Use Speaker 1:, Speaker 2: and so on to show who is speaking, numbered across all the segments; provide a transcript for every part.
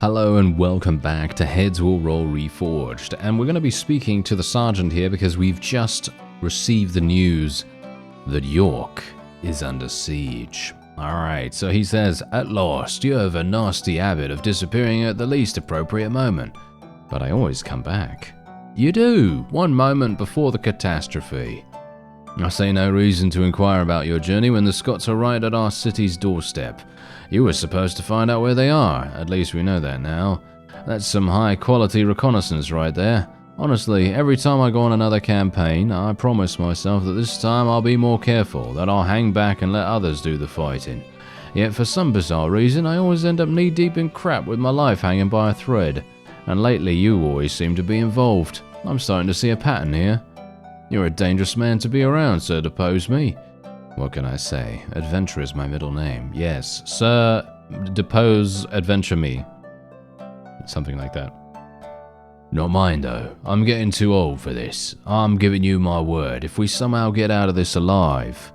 Speaker 1: Hello and welcome back to Heads Will Roll Reforged, and we're going to be speaking to the sergeant here because we've just received the news that York is under siege. Alright, so he says, "At last, you have a nasty habit of disappearing at the least appropriate moment, but I always come back." "You do, one moment before the catastrophe. I see no reason to inquire about your journey when the Scots are right at our city's doorstep. You were supposed to find out where they are, at least we know that now. That's some high-quality reconnaissance right there. Honestly, every time I go on another campaign, I promise myself that this time I'll be more careful, that I'll hang back and let others do the fighting. Yet for some bizarre reason, I always end up knee-deep in crap with my life hanging by a thread. And lately you always seem to be involved. I'm starting to see a pattern here. You're a dangerous man to be around, sir, depose me." What can I say? Adventure is my middle name. Yes, sir, depose adventure me. Something like that. "Not mine, though. I'm getting too old for this. I'm giving you my word. If we somehow get out of this alive,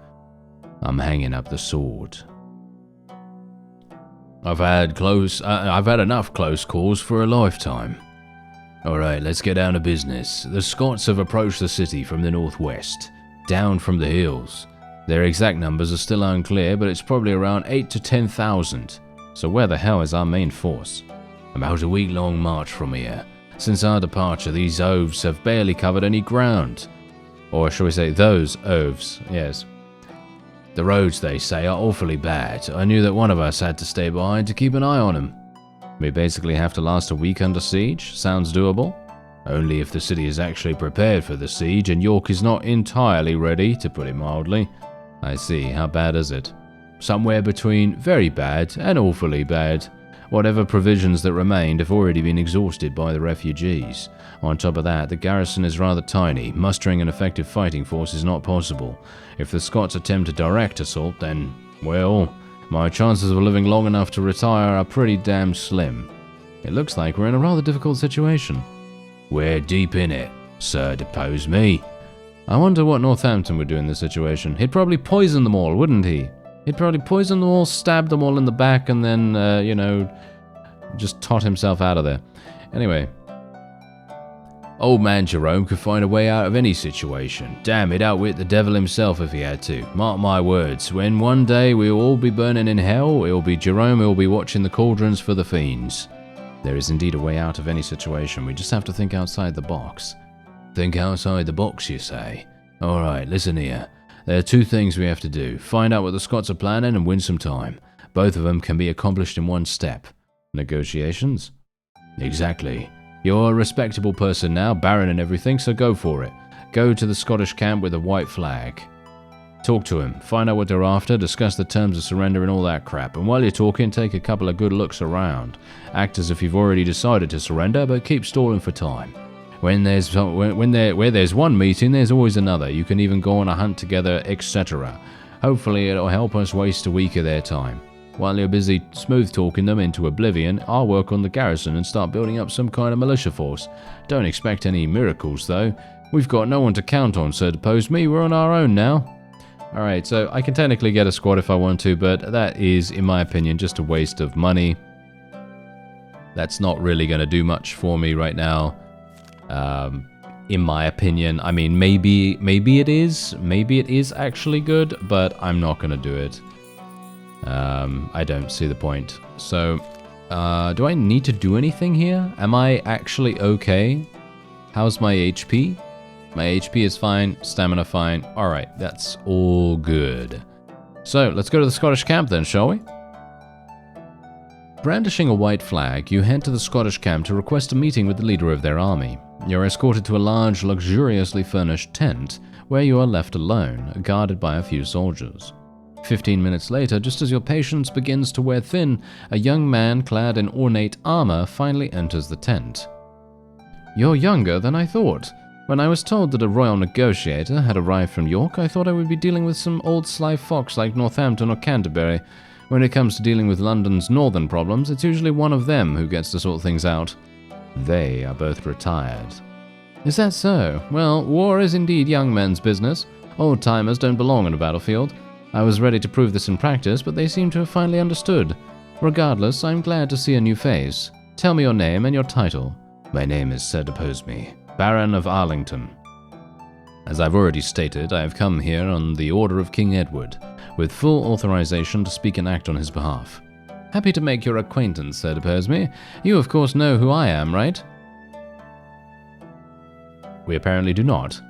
Speaker 1: I'm hanging up the sword. I've had enough close calls for a lifetime. Alright, let's get down to business. The Scots have approached the city from the northwest, down from the hills. Their exact numbers are still unclear, but it's probably around 8 to 10,000. So where the hell is our main force? About a week-long march from here. Since our departure, these oafs have barely covered any ground. Or shall we say, those oafs, yes. The roads, they say, are awfully bad. I knew that one of us had to stay behind to keep an eye on them. We basically have to last a week under siege? Sounds doable? Only if the city is actually prepared for the siege and York is not entirely ready, to put it mildly. I see. How bad is it? Somewhere between very bad and awfully bad. Whatever provisions that remained have already been exhausted by the refugees. On top of that, the garrison is rather tiny. Mustering an effective fighting force is not possible. If the Scots attempt a direct assault, then, well, my chances of living long enough to retire are pretty damn slim. It looks like we're in a rather difficult situation." "We're deep in it, sir, depose me." I wonder what Northampton would do in this situation. He'd probably poison them all, wouldn't he? He'd probably poison them all, stab them all in the back, and then, just tot himself out of there. Anyway. "Old man Jerome could find a way out of any situation. Damn, he'd outwit the devil himself if he had to. Mark my words, when one day we'll all be burning in hell, it'll be Jerome who'll be watching the cauldrons for the fiends." There is indeed a way out of any situation. We just have to think outside the box. Think outside the box, you say? Alright, listen here. There are two things we have to do. Find out what the Scots are planning and win some time. Both of them can be accomplished in one step. Negotiations? Exactly. You're a respectable person now, Baron and everything, so go for it. Go to the Scottish camp with a white flag. Talk to him, find out what they're after, discuss the terms of surrender and all that crap, and while you're talking, take a couple of good looks around. Act as if you've already decided to surrender, but keep stalling for time. Where there's one meeting, there's always another. You can even go on a hunt together, etc. Hopefully it'll help us waste a week of their time. While you're busy smooth-talking them into oblivion, I'll work on the garrison and start building up some kind of militia force. Don't expect any miracles, though. We've got no one to count on, so depose me, we're on our own now. Alright, so I can technically get a squad if I want to, but that is, in my opinion, just a waste of money. That's not really going to do much for me right now. In my opinion, I mean, maybe it is. Maybe it is actually good, but I'm not going to do it. I don't see the point. So, do I need to do anything here? Am I actually okay? How's my HP? My HP is fine, stamina fine. Alright, that's all good. So, let's go to the Scottish camp then, shall we? Brandishing a white flag, you head to the Scottish camp to request a meeting with the leader of their army. You're escorted to a large, luxuriously furnished tent, where you are left alone, guarded by a few soldiers. 15 minutes later, just as your patience begins to wear thin, a young man clad in ornate armor finally enters the tent. "You're younger than I thought. When I was told that a royal negotiator had arrived from York, I thought I would be dealing with some old sly fox like Northampton or Canterbury. When it comes to dealing with London's northern problems, it's usually one of them who gets to sort things out. They are both retired." "Is that so? Well, war is indeed young men's business. Old-timers don't belong on a battlefield. I was ready to prove this in practice, but they seem to have finally understood. Regardless, I'm glad to see a new face. Tell me your name and your title. My name is Sir Deposme, Baron of Arlington. As I've already stated, I have come here on the order of King Edward, with full authorization to speak and act on his behalf. Happy to make your acquaintance, Sir Deposme. You of course know who I am, right? We apparently do not.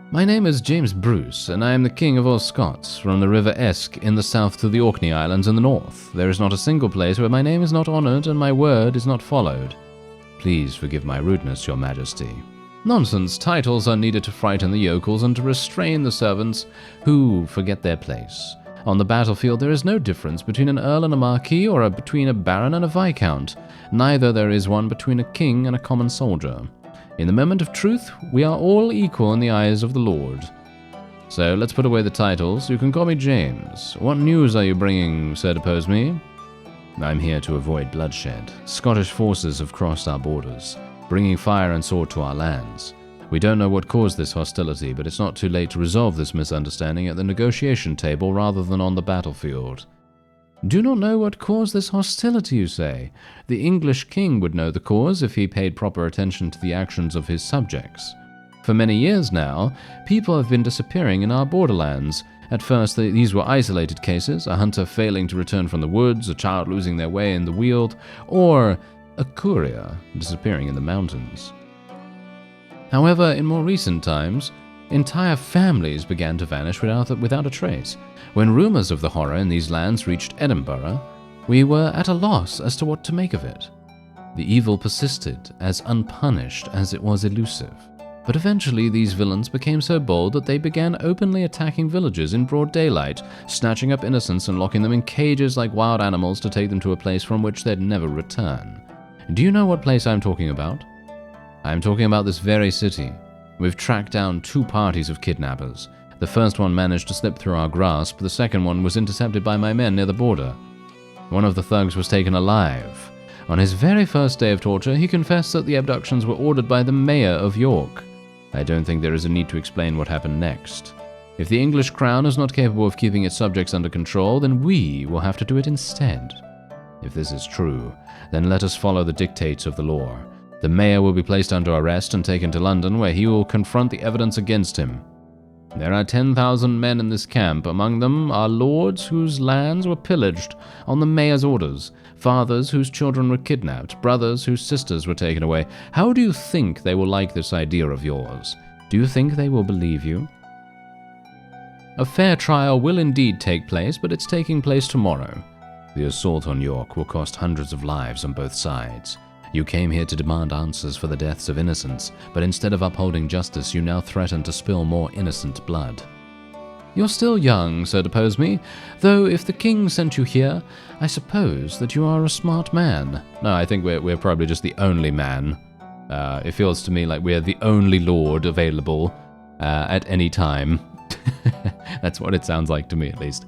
Speaker 1: My name is James Bruce, and I am the King of all Scots, from the River Esk in the south to the Orkney Islands in the north. There is not a single place where my name is not honored and my word is not followed. Please forgive my rudeness, your majesty. Nonsense, titles are needed to frighten the yokels and to restrain the servants who forget their place. On the battlefield there is no difference between an earl and a marquis or between a baron and a viscount. Neither there is one between a king and a common soldier. In the moment of truth, we are all equal in the eyes of the Lord. So let's put away the titles. You can call me James. What news are you bringing, Sir Deposme? I'm here to avoid bloodshed. Scottish forces have crossed our borders, bringing fire and sword to our lands. We don't know what caused this hostility, but it's not too late to resolve this misunderstanding at the negotiation table rather than on the battlefield. Do not know what caused this hostility, you say? The English king would know the cause if he paid proper attention to the actions of his subjects. For many years now, people have been disappearing in our borderlands. At first, these were isolated cases, a hunter failing to return from the woods, a child losing their way in the weald, or a courier disappearing in the mountains. However, in more recent times, entire families began to vanish without a trace. When rumors of the horror in these lands reached Edinburgh, we were at a loss as to what to make of it. The evil persisted as unpunished as it was elusive. But eventually these villains became so bold that they began openly attacking villages in broad daylight, snatching up innocents and locking them in cages like wild animals to take them to a place from which they'd never return. Do you know what place I'm talking about? I'm talking about this very city. We've tracked down 2 parties of kidnappers. The first one managed to slip through our grasp, the second one was intercepted by my men near the border. One of the thugs was taken alive. On his very first day of torture, he confessed that the abductions were ordered by the mayor of York. I don't think there is a need to explain what happened next. If the English crown is not capable of keeping its subjects under control, then we will have to do it instead. If this is true, then let us follow the dictates of the law. The mayor will be placed under arrest and taken to London, where he will confront the evidence against him. There are 10,000 men in this camp. Among them are lords whose lands were pillaged on the mayor's orders, fathers whose children were kidnapped, brothers whose sisters were taken away. How do you think they will like this idea of yours? Do you think they will believe you? A fair trial will indeed take place, but it's taking place tomorrow. The assault on York will cost hundreds of lives on both sides. You came here to demand answers for the deaths of innocents, but instead of upholding justice, you now threaten to spill more innocent blood. You're still young, Sir Deposme, though if the king sent you here, I suppose that you are a smart man. No, I think we're probably just the only man. It feels to me like we're the only lord available at any time. That's what it sounds like to me, at least.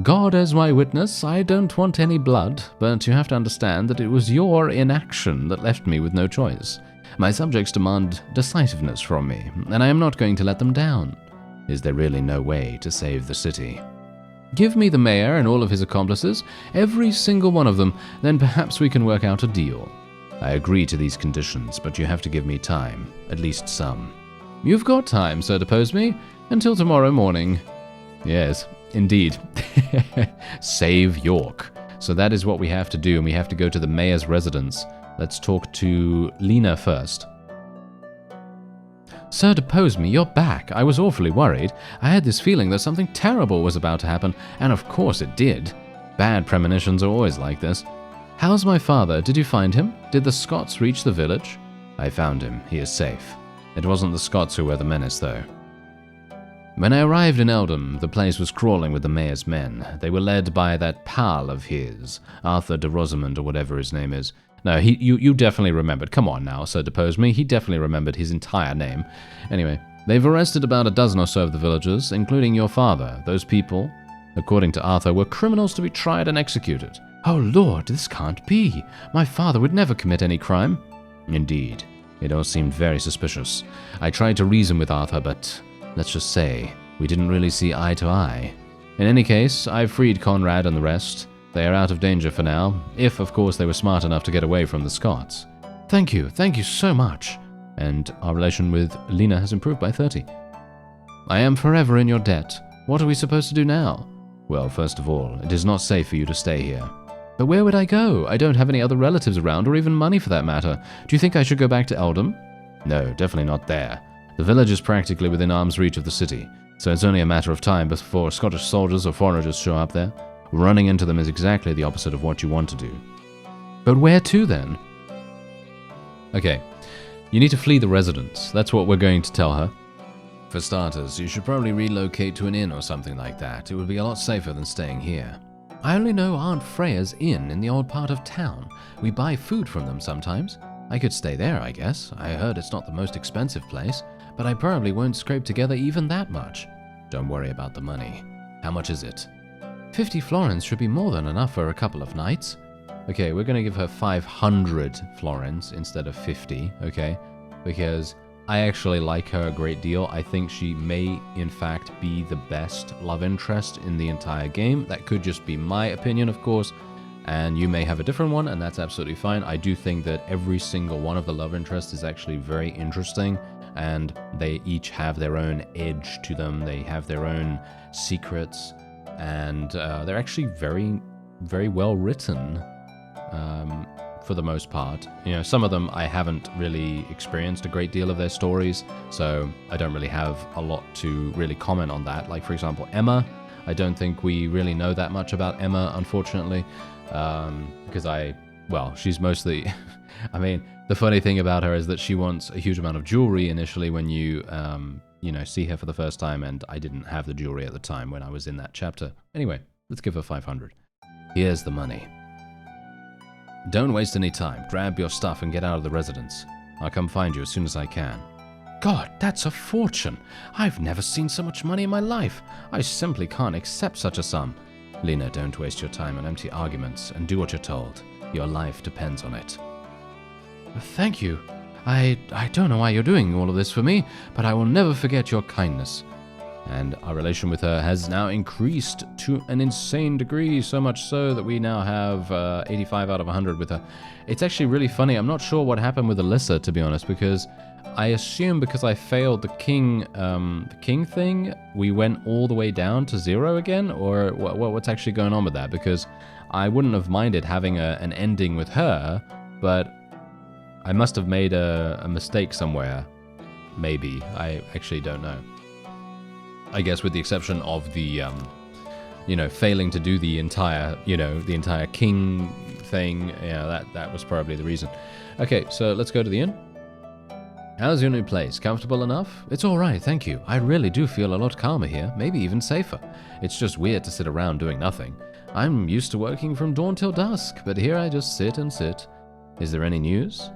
Speaker 1: God as my witness, I don't want any blood, but you have to understand that it was your inaction that left me with no choice. My subjects demand decisiveness from me, and I am not going to let them down. Is there really no way to save the city? Give me the mayor and all of his accomplices, every single one of them, then perhaps we can work out a deal. I agree to these conditions, but you have to give me time, at least some. You've got time, Sir Deposme, until tomorrow morning. Yes, indeed. Save York. So that is what we have to do, and we have to go to the mayor's residence. Let's talk to Lena first. Sir Deposme, you're back. I was awfully worried. I had this feeling that something terrible was about to happen, and of course it did. Bad premonitions are always like this. How's my father? Did you find him? Did the Scots reach the village? I found him. He is safe. It wasn't the Scots who were the menace, though. When I arrived in Eldham, the place was crawling with the mayor's men. They were led by that pal of his, Arthur de Rosamond or whatever his name is. No, you definitely remembered. Come on now, Sir Deposme. He definitely remembered his entire name. Anyway, they've arrested about a dozen or so of the villagers, including your father. Those people, according to Arthur, were criminals to be tried and executed. Oh Lord, this can't be. My father would never commit any crime. Indeed. It all seemed very suspicious. I tried to reason with Arthur, but let's just say we didn't really see eye to eye. In any case, I've freed Conrad and the rest. They are out of danger for now, if, of course, they were smart enough to get away from the Scots. Thank you so much. And our relation with Lena has improved by 30. I am forever in your debt. What are we supposed to do now? Well, first of all, it is not safe for you to stay here. But where would I go? I don't have any other relatives around, or even money for that matter. Do you think I should go back to Eldom? No, definitely not there. The village is practically within arm's reach of the city, so it's only a matter of time before Scottish soldiers or foreigners show up there. Running into them is exactly the opposite of what you want to do. But where to, then? Okay, you need to flee the residence. That's what we're going to tell her. For starters, you should probably relocate to an inn or something like that. It would be a lot safer than staying here. I only know Aunt Freya's inn in the old part of town. We buy food from them sometimes. I could stay there, I guess. I heard it's not the most expensive place, but I probably won't scrape together even that much. Don't worry about the money. How much is it? 50 florins should be more than enough for a couple of nights. Okay, we're going to give her 500 florins instead of 50, okay? Because I actually like her a great deal. I think she may, in fact, be the best love interest in the entire game. That could just be my opinion, of course, and you may have a different one, and that's absolutely fine. I do think that every single one of the love interests is actually very interesting, and they each have their own edge to them. They have their own secrets, and they're actually very, very well written. For the most part. You know, some of them I haven't really experienced a great deal of their stories, so I don't really have a lot to really comment on that. Like, for example, Emma, I don't think we really know that much about Emma, unfortunately, because she's mostly, I mean, the funny thing about her is that she wants a huge amount of jewelry initially when you see her for the first time, and I didn't have the jewelry at the time when I was in that chapter. Anyway, let's give her 500. Here's the money. Don't waste any time. Grab your stuff and get out of the residence. I'll come find you as soon as I can. God, that's a fortune. I've never seen so much money in my life. I simply can't accept such a sum. Lena, don't waste your time on empty arguments and do what you're told. Your life depends on it. Thank you. I don't know why you're doing all of this for me, but I will never forget your kindness. And our relation with her has now increased to an insane degree, so much so that we now have 85 out of 100 with her. It's actually really funny. I'm not sure what happened with Alyssa, to be honest, because I assume because I failed the king thing, we went all the way down to 0 again, or what's actually going on with that? Because I wouldn't have minded having an ending with her, but I must have made a mistake somewhere. Maybe. I actually don't know. I guess with the exception of the, failing to do the entire king thing, that was probably the reason. Okay, so let's go to the inn. How's your new place? Comfortable enough? It's alright, thank you. I really do feel a lot calmer here, maybe even safer. It's just weird to sit around doing nothing. I'm used to working from dawn till dusk, but here I just sit and sit. Is there any news?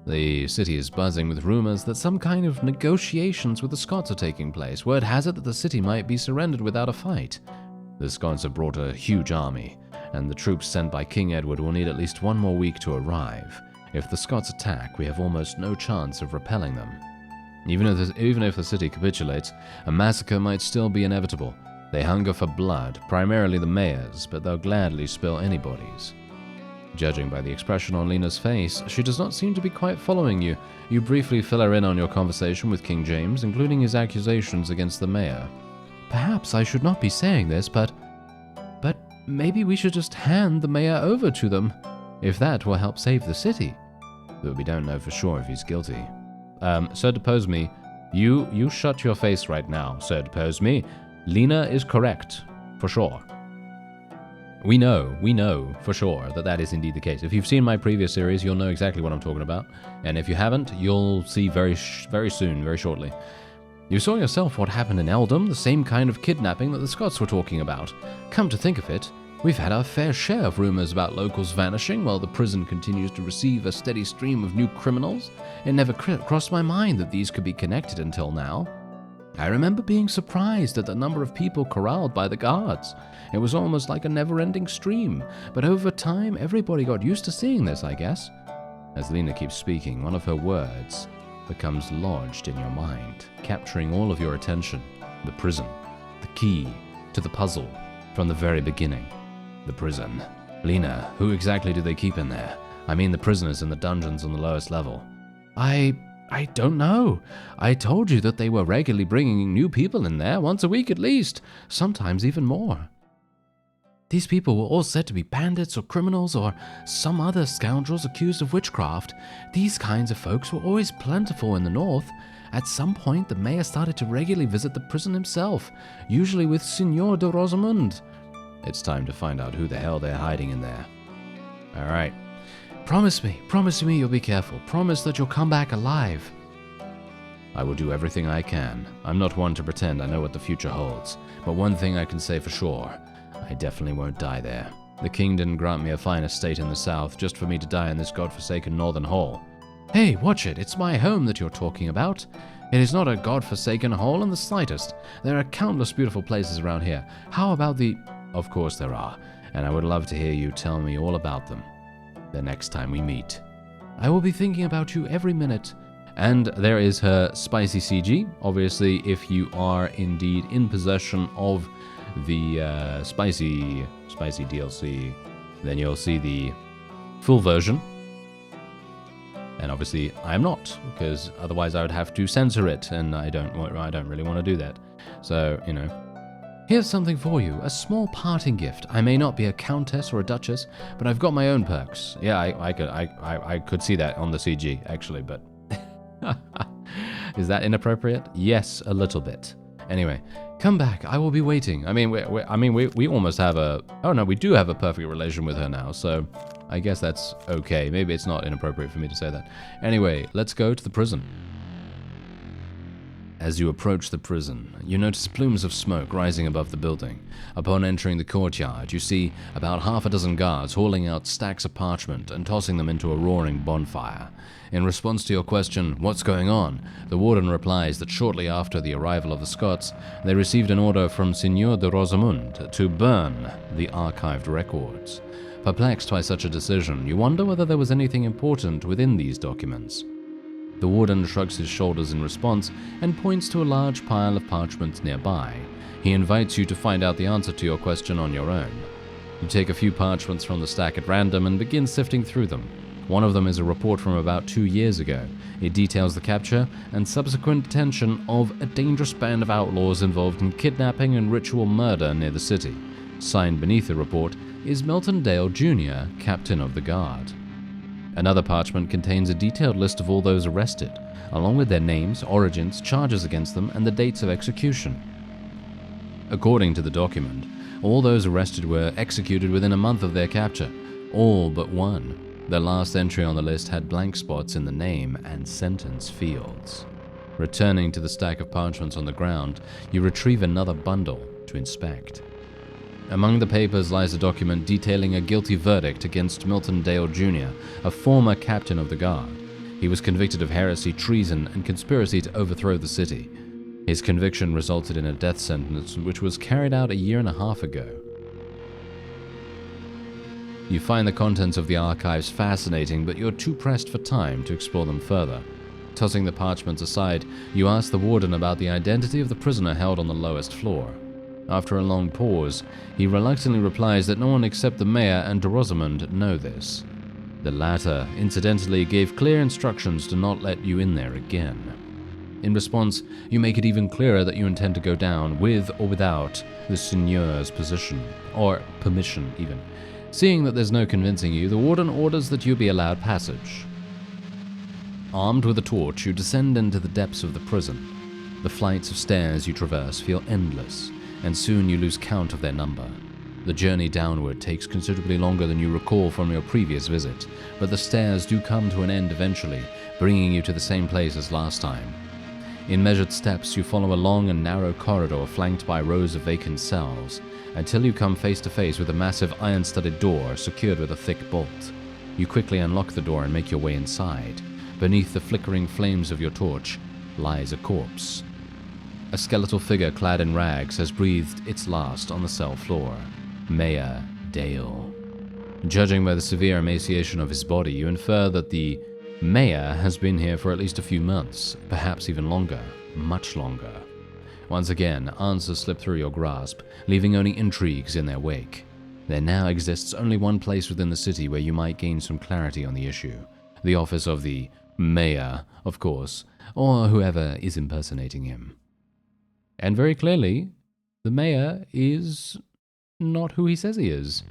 Speaker 1: The city is buzzing with rumors that some kind of negotiations with the Scots are taking place. Word has it that the city might be surrendered without a fight. The Scots have brought a huge army, and the troops sent by King Edward will need at least one more week to arrive. If the Scots attack, we have almost no chance of repelling them. Even if the city capitulates, a massacre might still be inevitable. They hunger for blood, primarily the mayor's, but they'll gladly spill anybody's. Judging by the expression on Lena's face, she does not seem to be quite following you. You briefly fill her in on your conversation with King James, including his accusations against the mayor. Perhaps I should not be saying this, but maybe we should just hand the mayor over to them, if that will help save the city. But we don't know for sure if he's guilty. Sir Depose Me, you shut your face right now, Sir Depose Me. Lena is correct, for sure. We know for sure that is indeed the case. If you've seen my previous series, you'll know exactly what I'm talking about. And if you haven't, you'll see very soon, very shortly. You saw yourself what happened in Eldom, the same kind of kidnapping that the Scots were talking about. Come to think of it, we've had our fair share of rumors about locals vanishing while the prison continues to receive a steady stream of new criminals. It never crossed my mind that these could be connected until now. I remember being surprised at the number of people corralled by the guards. It was almost like a never-ending stream, but over time everybody got used to seeing this, I guess. As Lena keeps speaking, one of her words becomes lodged in your mind, capturing all of your attention. The prison, the key to the puzzle from the very beginning. The prison. Lena, who exactly do they keep in there? I mean the prisoners in the dungeons on the lowest level. I don't know. I told you that they were regularly bringing new people in there, once a week at least, sometimes even more. These people were all said to be bandits or criminals or some other scoundrels accused of witchcraft. These kinds of folks were always plentiful in the north. At some point, the mayor started to regularly visit the prison himself, usually with Signor de Rosamund. It's time to find out who the hell they're hiding in there. All right. Promise me you'll be careful. Promise that you'll come back alive. I will do everything I can. I'm not one to pretend I know what the future holds, but one thing I can say for sure. I definitely won't die there. The king didn't grant me a fine estate in the south just for me to die in this godforsaken northern hole. Hey, watch it. It's my home that you're talking about. It is not a godforsaken hole in the slightest. There are countless beautiful places around here. How about the... Of course there are, and I would love to hear you tell me all about them the next time we meet. I will be thinking about you every minute. And there is her spicy CG. Obviously, if you are indeed in possession of the spicy DLC, then you'll see the full version. And obviously, I'm not, because otherwise I would have to censor it, and I don't really want to do that. So, you know. Here's something for you, a small parting gift. I may not be a countess or a duchess, but I've got my own perks. Yeah, I could see that on the CG, actually, but... Is that inappropriate? Yes, a little bit. Anyway, come back. I will be waiting. I mean, we almost have a... Oh, no, we do have a perfect relation with her now, so I guess that's okay. Maybe it's not inappropriate for me to say that. Anyway, let's go to the prison. As you approach the prison, you notice plumes of smoke rising above the building. Upon entering the courtyard, you see about half a dozen guards hauling out stacks of parchment and tossing them into a roaring bonfire. In response to your question, "What's going on?" the warden replies that shortly after the arrival of the Scots, they received an order from Signor de Rosamund to burn the archived records. Perplexed by such a decision, you wonder whether there was anything important within these documents. The warden shrugs his shoulders in response and points to a large pile of parchments nearby. He invites you to find out the answer to your question on your own. You take a few parchments from the stack at random and begin sifting through them. One of them is a report from about 2 years ago. It details the capture and subsequent detention of a dangerous band of outlaws involved in kidnapping and ritual murder near the city. Signed beneath the report is Milton Dale Jr., Captain of the Guard. Another parchment contains a detailed list of all those arrested, along with their names, origins, charges against them, and the dates of execution. According to the document, all those arrested were executed within a month of their capture, all but one. The last entry on the list had blank spots in the name and sentence fields. Returning to the stack of parchments on the ground, you retrieve another bundle to inspect. Among the papers lies a document detailing a guilty verdict against Milton Dale Jr., a former captain of the guard. He was convicted of heresy, treason, and conspiracy to overthrow the city. His conviction resulted in a death sentence which was carried out a year and a half ago. You find the contents of the archives fascinating, but you're too pressed for time to explore them further. Tossing the parchments aside, you ask the warden about the identity of the prisoner held on the lowest floor. After a long pause, he reluctantly replies that no one except the mayor and de Rosamund know this. The latter, incidentally, gave clear instructions to not let you in there again. In response, you make it even clearer that you intend to go down, with or without the Signor's permission even. Seeing that there's no convincing you, the warden orders that you be allowed passage. Armed with a torch, you descend into the depths of the prison. The flights of stairs you traverse feel endless, and soon you lose count of their number. The journey downward takes considerably longer than you recall from your previous visit, but the stairs do come to an end eventually, bringing you to the same place as last time. In measured steps, you follow a long and narrow corridor flanked by rows of vacant cells, until you come face to face with a massive iron-studded door secured with a thick bolt. You quickly unlock the door and make your way inside. Beneath the flickering flames of your torch lies a corpse. A skeletal figure clad in rags has breathed its last on the cell floor. Mayor Dale. Judging by the severe emaciation of his body, you infer that the mayor has been here for at least a few months, perhaps even longer, much longer. Once again, answers slip through your grasp, leaving only intrigues in their wake. There now exists only one place within the city where you might gain some clarity on the issue. The office of the mayor, of course, or whoever is impersonating him. And very clearly, the mayor is not who he says he is.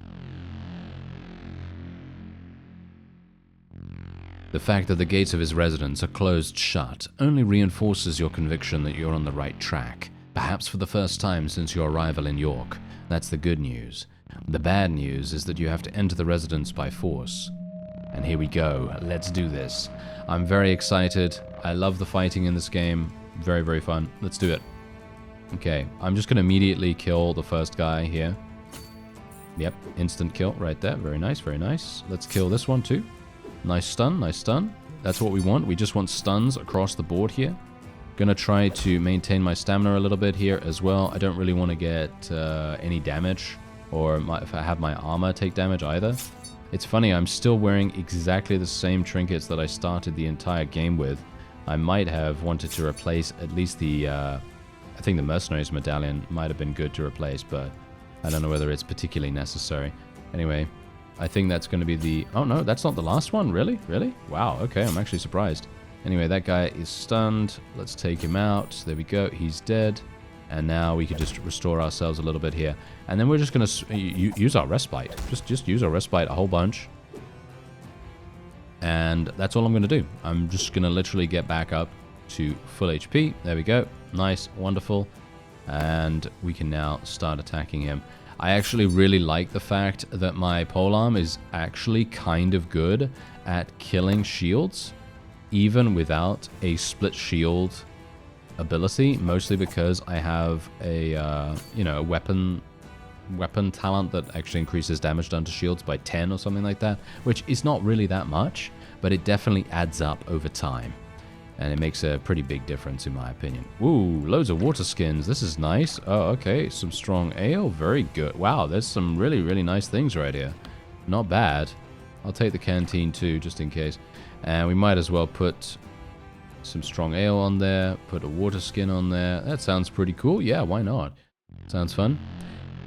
Speaker 1: The fact that the gates of his residence are closed shut only reinforces your conviction that you're on the right track, perhaps for the first time since your arrival in York. That's the good news. The bad news is that you have to enter the residence by force. And here we go. Let's do this. I'm very excited. I love the fighting in this game. Very, very fun. Let's do it. Okay, I'm just going to immediately kill the first guy here. Yep, instant kill right there. Very nice, very nice. Let's kill this one too. Nice stun, nice stun. That's what we want. We just want stuns across the board here. Gonna try to maintain my stamina a little bit here as well. I don't really want to get any damage, or if I have my armor take damage either. It's funny, I'm still wearing exactly the same trinkets that I started the entire game with. I might have wanted to replace at least the, I think the Mercenaries Medallion might have been good to replace, but I don't know whether it's particularly necessary. Anyway, I think that's going to be the... Oh no, that's not the last one, really? Really? Wow, okay, I'm actually surprised. Anyway, that guy is stunned. Let's take him out. There we go, he's dead. And now we can just restore ourselves a little bit here. And then we're just going to use our respite. Just use our respite a whole bunch. And that's all I'm going to do. I'm just going to literally get back up to full HP. There we go. Nice, wonderful. And we can now start attacking him. I actually really like the fact that my polearm is actually kind of good at killing shields, even without a split shield ability, mostly because I have a, you know, a weapon talent that actually increases damage done to shields by 10 or something like that, which is not really that much, but it definitely adds up over time. And it makes a pretty big difference in my opinion. Ooh, loads of water skins. This is nice. Oh, okay. Some strong ale. Very good. Wow, there's some really, really nice things right here. Not bad. I'll take the canteen too, just in case. And we might as well put some strong ale on there. Put a water skin on there. That sounds pretty cool. Yeah, why not? Sounds fun.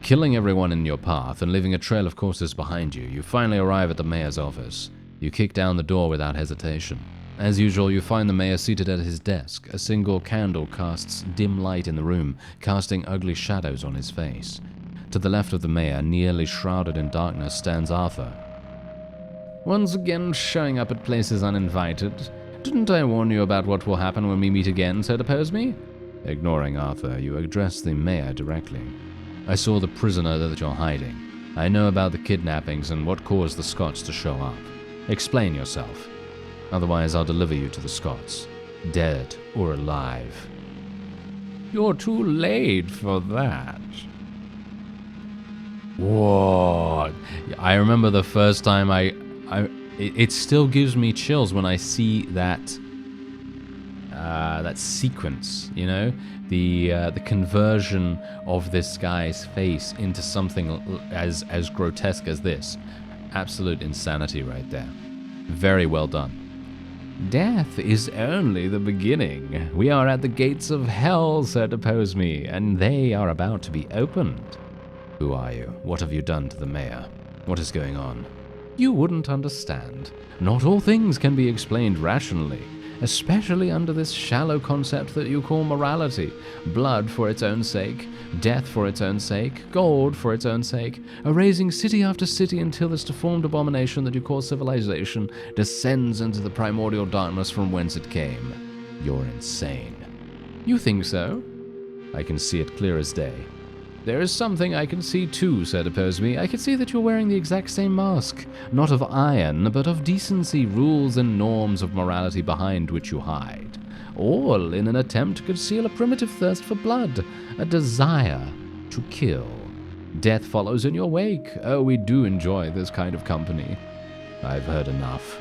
Speaker 1: Killing everyone in your path and leaving a trail of corpses behind you, you finally arrive at the mayor's office. You kick down the door without hesitation. As usual, you find the mayor seated at his desk. A single candle casts dim light in the room, casting ugly shadows on his face. To the left of the mayor, nearly shrouded in darkness, stands Arthur. Once again showing up at places uninvited. Didn't I warn you about what will happen when we meet again, so oppose me? Ignoring Arthur, you address the mayor directly. I saw the prisoner that you're hiding. I know about the kidnappings and what caused the Scots to show up. Explain yourself. Otherwise, I'll deliver you to the Scots, dead or alive. You're too late for that. Whoa. I remember the first time it still gives me chills when I see that that sequence, you know? The conversion of this guy's face into something as grotesque as this. Absolute insanity right there. Very well done. Death is only the beginning. We are at the gates of hell, so oppose me, and they are about to be opened. Who are you? What have you done to the mayor? What is going on? You wouldn't understand. Not all things can be explained rationally, especially under this shallow concept that you call morality. Blood for its own sake, death for its own sake, gold for its own sake, erasing city after city until this deformed abomination that you call civilization descends into the primordial darkness from whence it came. You're insane. You think so? I can see it clear as day. There is something I can see too, said Oppose Me. I can see that you're wearing the exact same mask, not of iron, but of decency, rules, and norms of morality behind which you hide. All in an attempt to conceal a primitive thirst for blood, a desire to kill. Death follows in your wake. Oh, we do enjoy this kind of company. I've heard enough.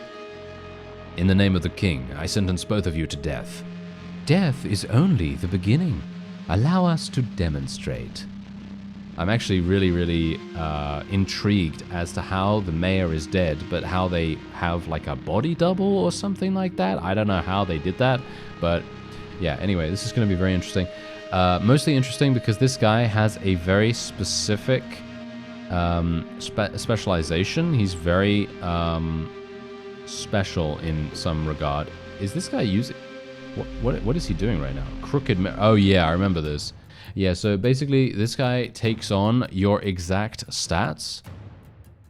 Speaker 1: In the name of the king, I sentence both of you to death. Death is only the beginning. Allow us to demonstrate. I'm actually really intrigued as to how the mayor is dead, but how they have like a body double or something like that. I don't know how they did that, but yeah, anyway, this is going to be very interesting. Mostly interesting because this guy has a very specific specialization. He's very special in some regard. Is this guy using... What is he doing right now? Oh yeah, I remember this. Yeah, so basically this guy takes on your exact stats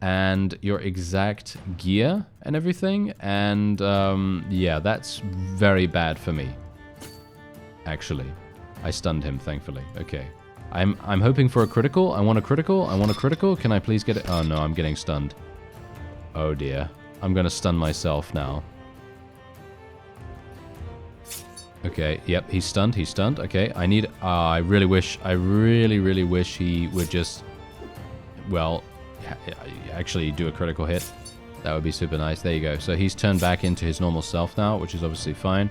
Speaker 1: and your exact gear and everything, and yeah, that's very bad for me. Actually, I stunned him, thankfully. Okay, I'm hoping for a critical. I want a critical. I want a critical. Can I please get it? Oh no, I'm getting stunned. Oh dear, I'm gonna stun myself now. Okay, yep, he's stunned, he's stunned. Okay, I need... I really really wish he would just... Well, actually do a critical hit. That would be super nice. There you go. So he's turned back into his normal self now, which is obviously fine.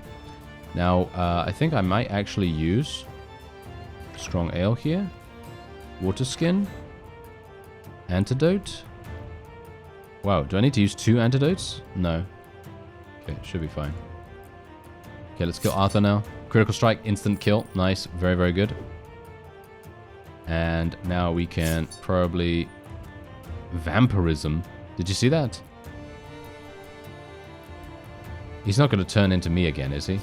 Speaker 1: Now, I think I might actually use strong ale here. Water skin. Antidote. Wow, do I need to use 2 antidotes? No. Okay, should be fine. Okay, let's kill Arthur now. Critical strike, instant kill. Nice, very, very good. And now we can probably... Vampirism. Did you see that? He's not going to turn into me again, is he?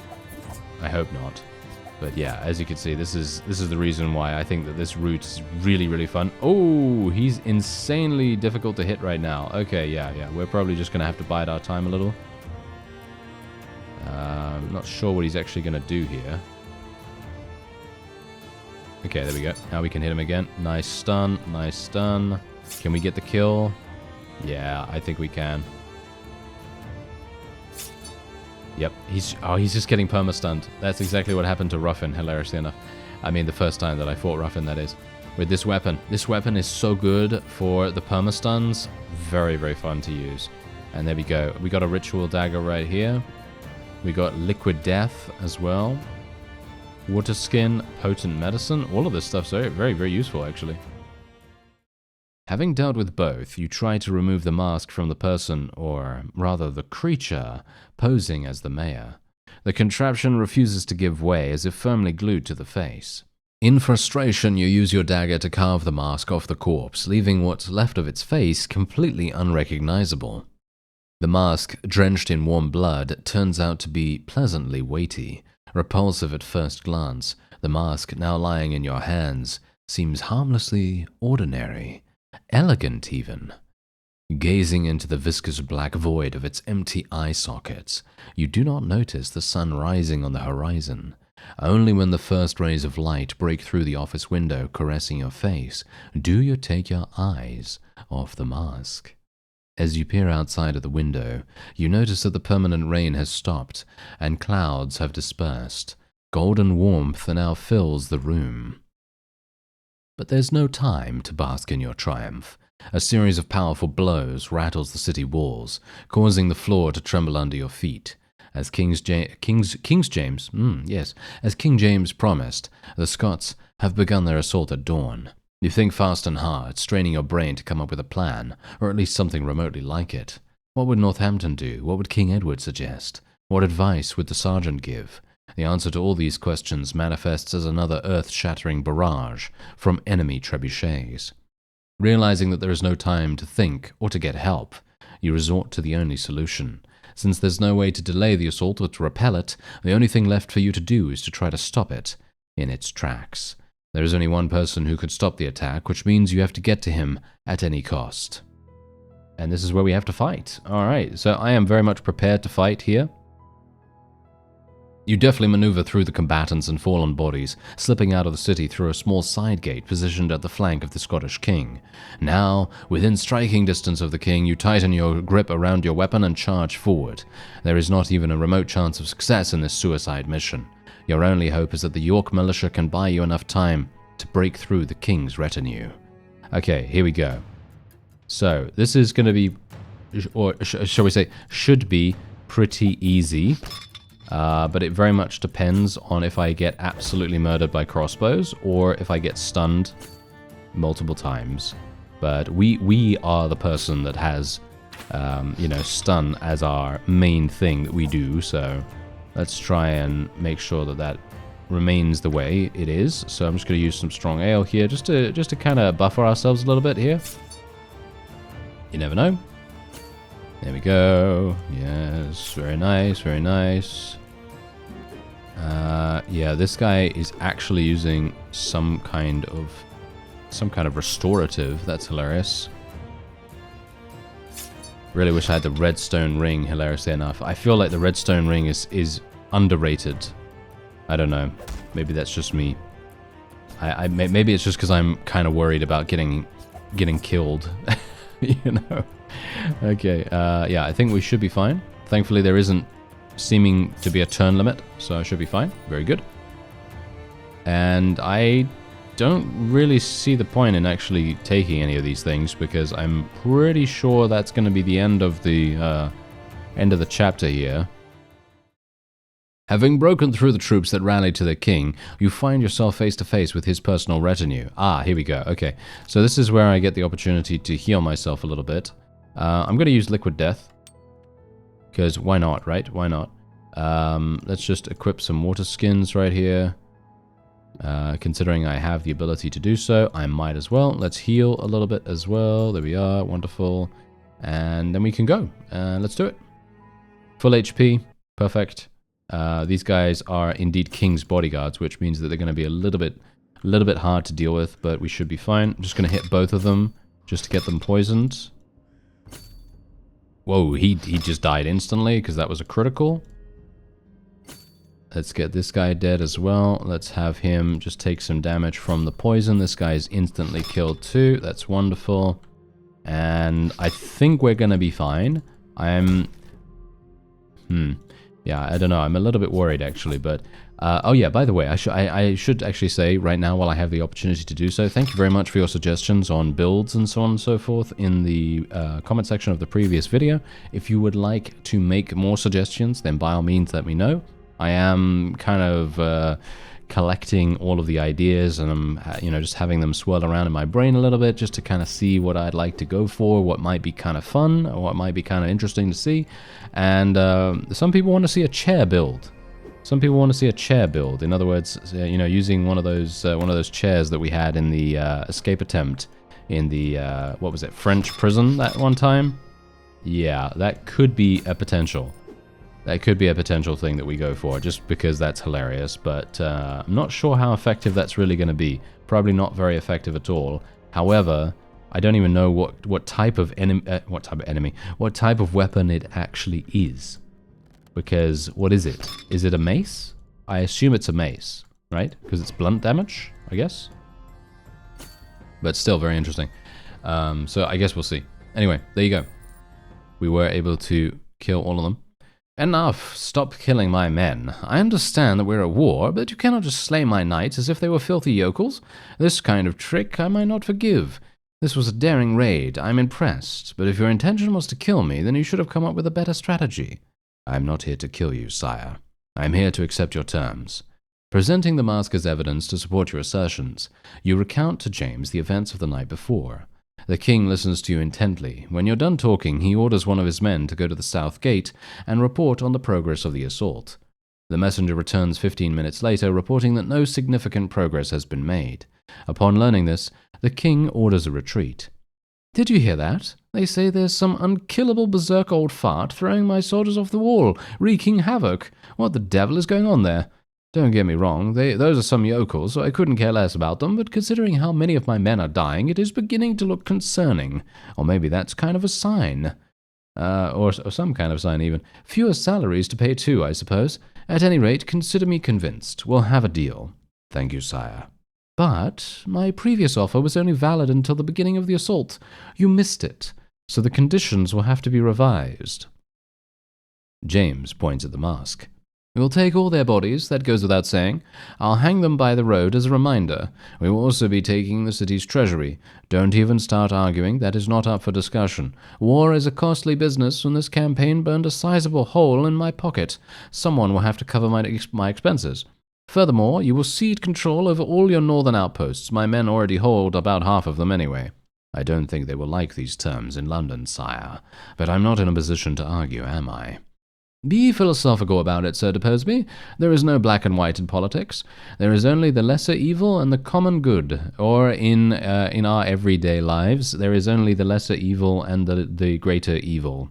Speaker 1: I hope not. But yeah, as you can see, this is the reason why I think that this route is really, really fun. Oh, he's insanely difficult to hit right now. Okay, yeah. We're probably just going to have to bide our time a little. Not sure what he's actually going to do here. Okay, there we go. Now we can hit him again. Nice stun, nice stun. Can we get the kill? Yeah, I think we can. Yep, he's just getting perma-stunned. That's exactly what happened to Ruffin, hilariously enough. I mean, the first time that I fought Ruffin, that is. With this weapon. This weapon is so good for the perma-stuns. Very, very fun to use. And there we go. We got a ritual dagger right here. We got liquid death as well. Water skin, potent medicine. All of this stuff's very, very, very useful, actually. Having dealt with both, you try to remove the mask from the person, or rather the creature, posing as the mayor. The contraption refuses to give way, as if firmly glued to the face. In frustration, you use your dagger to carve the mask off the corpse, leaving what's left of its face completely unrecognizable. The mask, drenched in warm blood, turns out to be pleasantly weighty. Repulsive at first glance, the mask now lying in your hands seems harmlessly ordinary. Elegant, even. Gazing into the viscous black void of its empty eye sockets, you do not notice the sun rising on the horizon. Only when the first rays of light break through the office window caressing your face do you take your eyes off the mask. As you peer outside of the window, you notice that the permanent rain has stopped and clouds have dispersed. Golden warmth now fills the room. But there's no time to bask in your triumph. A series of powerful blows rattles the city walls, causing the floor to tremble under your feet. As King James promised, the Scots have begun their assault at dawn. You think fast and hard, straining your brain to come up with a plan, or at least something remotely like it. What would Northampton do? What would King Edward suggest? What advice would the sergeant give? The answer to all these questions manifests as another earth-shattering barrage from enemy trebuchets. Realizing that there is no time to think or to get help, you resort to the only solution. Since there's no way to delay the assault or to repel it, the only thing left for you to do is to try to stop it in its tracks. There is only one person who could stop the attack, which means you have to get to him at any cost. And this is where we have to fight. Alright, so I am very much prepared to fight here. You deftly maneuver through the combatants and fallen bodies, slipping out of the city through a small side gate positioned at the flank of the Scottish king. Now, within striking distance of the king, you tighten your grip around your weapon and charge forward. There is not even a remote chance of success in this suicide mission. Your only hope is that the York militia can buy you enough time to break through the king's retinue. Okay, here we go. So, this is going to be, or shall we say, should be pretty easy. But it very much depends on if I get absolutely murdered by crossbows or if I get stunned multiple times. But we are the person that has, stun as our main thing that we do, so let's try and make sure that that remains the way it is. So I'm just going to use some strong ale here just to kind of buffer ourselves a little bit here. You never know. There we go. Yes, very nice, very nice. Yeah, this guy is actually using some kind of restorative. That's hilarious. Really wish I had the redstone ring, hilariously enough. I feel like the redstone ring is underrated. I don't know. Maybe that's just me. Maybe it's just because I'm kind of worried about getting killed. You know? Okay, yeah, I think we should be fine. Thankfully, there isn't seeming to be a turn limit, so I should be fine. Very good. And I don't really see the point in actually taking any of these things, because I'm pretty sure that's going to be the end of the chapter here. Having broken through the troops that rallied to the king, you find yourself face to face with his personal retinue. Ah, here we go. Okay, so this is where I get the opportunity to heal myself a little bit. I'm going to use Liquid Death, because why not, right? Why not? Let's just equip some water skins right here. Considering I have the ability to do so, I might as well. Let's heal a little bit as well. There we are. Wonderful. And then we can go. Let's do it. Full HP. Perfect. These guys are indeed King's bodyguards, which means that they're going to be a little bit hard to deal with, but we should be fine. I'm just going to hit both of them just to get them poisoned. Whoa, he just died instantly because that was a critical. Let's get this guy dead as well. Let's have him just take some damage from the poison. This guy is instantly killed too. That's wonderful. And I think we're going to be fine. Yeah, I don't know. I'm a little bit worried, actually, but... oh, yeah, by the way, I should actually say right now, while I have the opportunity to do so, thank you very much for your suggestions on builds and so on and so forth in the comment section of the previous video. If you would like to make more suggestions, then by all means, let me know. I am kind of collecting all of the ideas, and I'm just having them swirl around in my brain a little bit just to kind of see what I'd like to go for, what might be kind of fun, or what might be kind of interesting to see. And some people want to see a chair build. Some people want to see a chair build. In other words, using one of those chairs that we had in the escape attempt in the what was it, French prison that one time. Yeah, that could be a potential. That could be a potential thing that we go for, just because that's hilarious, but I'm not sure how effective that's really going to be. Probably not very effective at all. However, I don't even know what type of weapon it actually is. Because, what is it? Is it a mace? I assume it's a mace, right? Because it's blunt damage, I guess? But still very interesting. So I guess we'll see. Anyway, there you go. We were able to kill all of them. Enough! Stop killing my men. I understand that we're at war, but you cannot just slay my knights as if they were filthy yokels. This kind of trick I might not forgive. This was a daring raid. I'm impressed, but if your intention was to kill me, then you should have come up with a better strategy. I am not here to kill you, sire. I am here to accept your terms. Presenting the mask as evidence to support your assertions, you recount to James the events of the night before. The king listens to you intently. When you're done talking, he orders one of his men to go to the south gate and report on the progress of the assault. The messenger returns 15 minutes later, reporting that no significant progress has been made. Upon learning this, the king orders a retreat. Did you hear that? They say there's some unkillable berserk old fart throwing my soldiers off the wall, wreaking havoc. What the devil is going on there? Don't get me wrong, those are some yokels, so I couldn't care less about them, but considering how many of my men are dying, it is beginning to look concerning. Or maybe that's kind of a sign. Or some kind of sign, even. Fewer salaries to pay too, I suppose. At any rate, consider me convinced. We'll have a deal. Thank you, sire. But my previous offer was only valid until the beginning of the assault. You missed it, so the conditions will have to be revised. James points at the mask. We'll take all their bodies, that goes without saying. I'll hang them by the road as a reminder. We will also be taking the city's treasury. Don't even start arguing, that is not up for discussion. War is a costly business, and this campaign burned a sizable hole in my pocket. Someone will have to cover my expenses. Furthermore, you will cede control over all your northern outposts. My men already hold about half of them anyway. I don't think they will like these terms in London, sire. But I'm not in a position to argue, am I? Be philosophical about it, Sir Deposeby. There is no black and white in politics. There is only the lesser evil and the common good. Or in our everyday lives, there is only the lesser evil and the greater evil.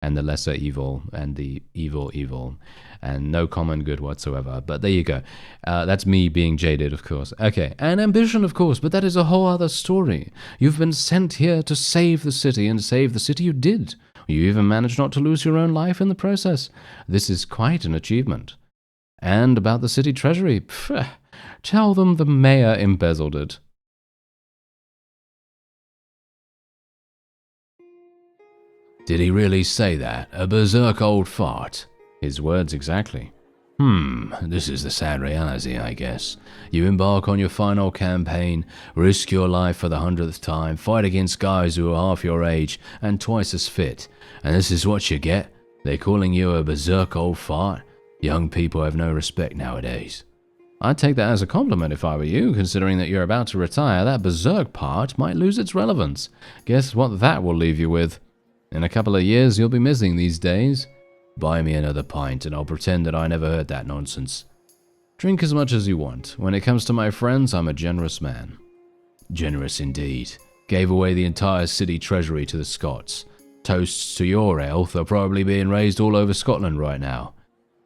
Speaker 1: And the lesser evil and the evil. And no common good whatsoever. But there you go. That's me being jaded, of course. Okay, and ambition, of course, but that is a whole other story. You've been sent here to save the city, and save the city you did. You even managed not to lose your own life in the process. This is quite an achievement. And about the city treasury, tell them the mayor embezzled it. Did he really say that? A berserk old fart? His words exactly. This is the sad reality, I guess. You embark on your final campaign, risk your life for the 100th time, fight against guys who are half your age and twice as fit, and this is what you get? They're calling you a berserk old fart? Young people have no respect nowadays. I'd take that as a compliment if I were you, considering that you're about to retire. That berserk part might lose its relevance. Guess what that will leave you with? In a couple of years, you'll be missing these days. Buy me another pint, and I'll pretend that I never heard that nonsense. Drink as much as you want. When it comes to my friends, I'm a generous man. Generous indeed. Gave away the entire city treasury to the Scots. Toasts to your health are probably being raised all over Scotland right now.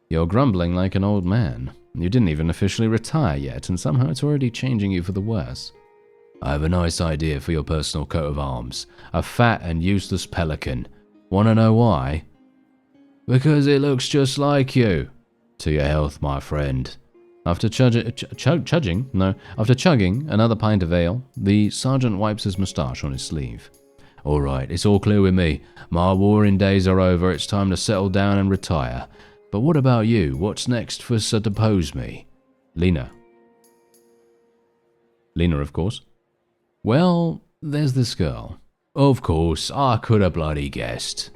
Speaker 1: You're grumbling like an old man. You didn't even officially retire yet, and somehow it's already changing you for the worse. I have a nice idea for your personal coat of arms. A fat and useless pelican. Want to know why? Because it looks just like you. To your health, my friend. After chugging another pint of ale, the sergeant wipes his moustache on his sleeve. All right, it's all clear with me. My warring days are over. It's time to settle down and retire. But what about you? What's next for Sir Deposeby? Lena, of course. Well, there's this girl. Of course, I could have bloody guessed.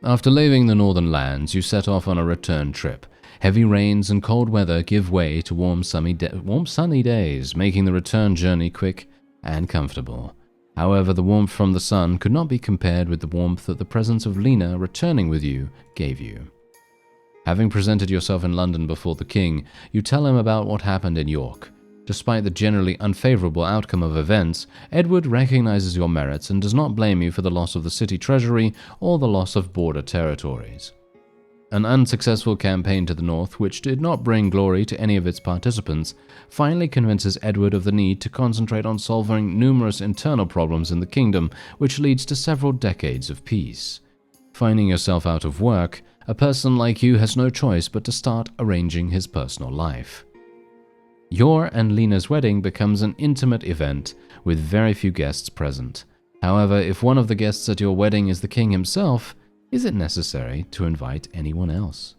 Speaker 1: After leaving the northern lands, you set off on a return trip. Heavy rains and cold weather give way to warm sunny days, making the return journey quick and comfortable. However, the warmth from the sun could not be compared with the warmth that the presence of Lena returning with you gave you. Having presented yourself in London before the king, you tell him about what happened in York. Despite the generally unfavorable outcome of events, Edward recognizes your merits and does not blame you for the loss of the city treasury or the loss of border territories. An unsuccessful campaign to the north, which did not bring glory to any of its participants, finally convinces Edward of the need to concentrate on solving numerous internal problems in the kingdom, which leads to several decades of peace. Finding yourself out of work, a person like you has no choice but to start arranging his personal life. Your and Lena's wedding becomes an intimate event with very few guests present. However, if one of the guests at your wedding is the king himself, is it necessary to invite anyone else?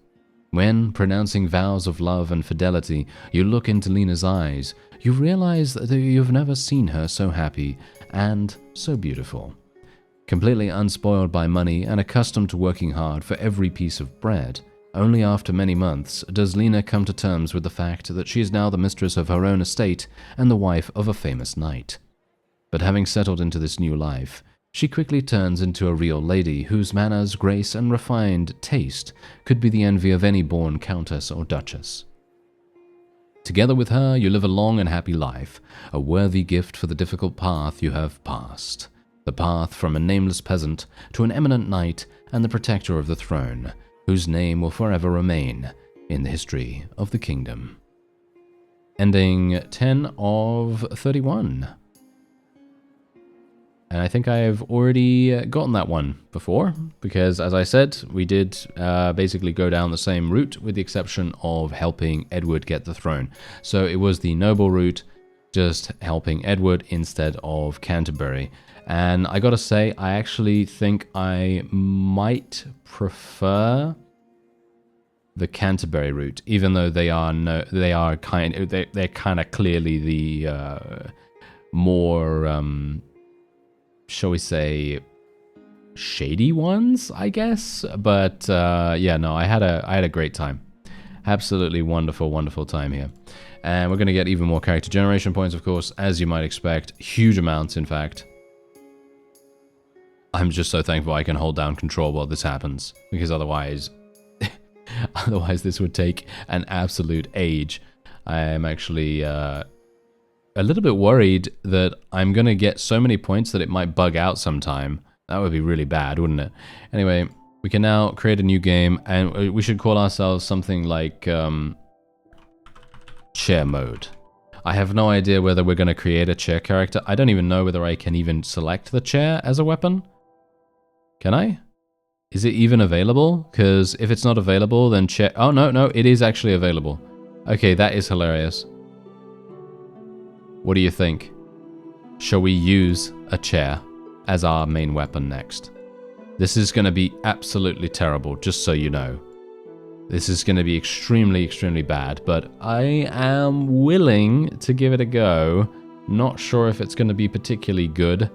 Speaker 1: When, pronouncing vows of love and fidelity, you look into Lena's eyes, you realize that you've never seen her so happy and so beautiful. Completely unspoiled by money and accustomed to working hard for every piece of bread, only after many months does Lena come to terms with the fact that she is now the mistress of her own estate and the wife of a famous knight. But having settled into this new life, she quickly turns into a real lady whose manners, grace, and refined taste could be the envy of any born countess or duchess. Together with her, you live a long and happy life, a worthy gift for the difficult path you have passed. The path from a nameless peasant to an eminent knight and the protector of the throne, whose name will forever remain in the history of the kingdom. Ending 10 of 31. And I think I've already gotten that one before, because as I said, we did basically go down the same route with the exception of helping Edward get the throne. So it was the noble route, just helping Edward instead of Canterbury. And I gotta say, I actually think I might prefer the Canterbury route, even though they're kind of clearly the more shall we say shady ones, I guess. But yeah, no, I had a great time. Absolutely wonderful time here. And we're gonna get even more character generation points, of course, as you might expect. Huge amounts, in fact. I'm just so thankful I can hold down control while this happens, because otherwise Otherwise, this would take an absolute age. I am actually a little bit worried that I'm going to get so many points that it might bug out sometime. That would be really bad, wouldn't it? Anyway, we can now create a new game, and we should call ourselves something like chair mode. I have no idea whether we're going to create a chair character. I don't even know whether I can even select the chair as a weapon. Can I? Is it even available? Because if it's not available, then chair... Oh, no, it is actually available. Okay, that is hilarious. What do you think? Shall we use a chair as our main weapon next? This is going to be absolutely terrible, just so you know. This is going to be extremely, extremely bad, but I am willing to give it a go. Not sure if it's going to be particularly good,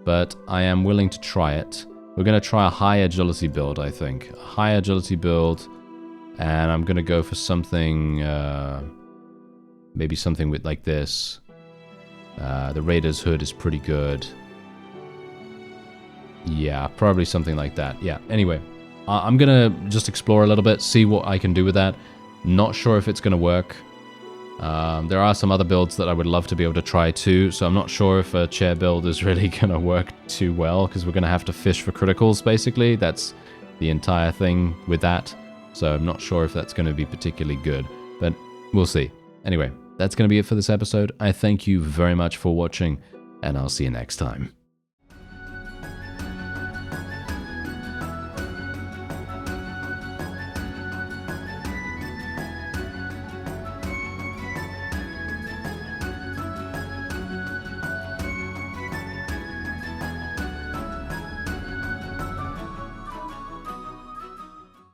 Speaker 1: but I am willing to try it. We're going to try a high agility build, I think. A high agility build, and I'm going to go for something, maybe something with like this. The Raider's hood is pretty good. Yeah, probably something like that. Yeah, anyway. I'm going to just explore a little bit, see what I can do with that. Not sure if it's going to work. There are some other builds that I would love to be able to try too, so I'm not sure if a chair build is really going to work too well, because we're going to have to fish for criticals, basically. That's the entire thing with that. So I'm not sure if that's going to be particularly good, but we'll see. Anyway, that's going to be it for this episode. I thank you very much for watching, and I'll see you next time.